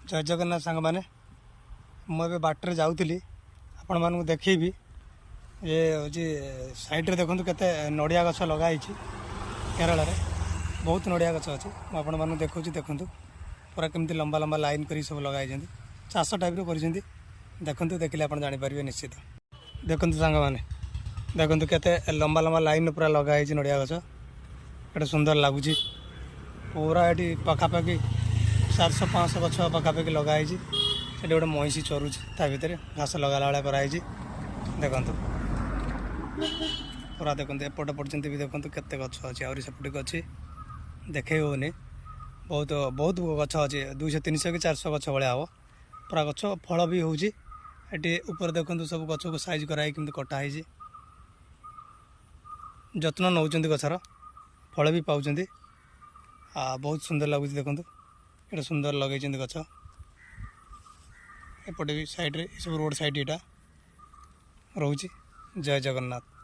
जय जगन्नाथ सांग मैंने मुझे बाटर जाऊँगी आपण मानू देखी ये हूँ साइड्रे देखूँ केते नड़िया गछ लगाई केरल में बहुत नड़िया गछ अच्छे आपण मानू देखा देखूँ पूरा केमती लंबा लंबा लाइन कर सब लगाई चाष टाइप कर देखूँ देखिले आप जापर निश्चित देखूँ सांग मैंने देखूँ केते लंबा लंबा लाइन पूरा लगाई नड़िया गछ ये सुंदर लगुच पूरा ये पखापाखि 400-500 गछ पखापाखि लगाई से गोटे महिषी चरुच ता भितर घास लगाला भाया कराई देखु पूरा देखते एपट पर्यंत भी देखते केते गछ अच्छे आहरी सेपटे अच्छी देखे होनी बहुत बहुत गछ अच्छे 200-300 कि 400 गछ भाया हम पूरा गछ फल भी होती ऊपर देखते सब गछ को साइज कराई केमती कटाई जत्न नौ गछर फल भी पाँच बहुत सुंदर लगुच देखो ये सुंदर लगे गछ एपटे भी साइड रे सब रोड साइड यहाँ रोचे। जय जगन्नाथ।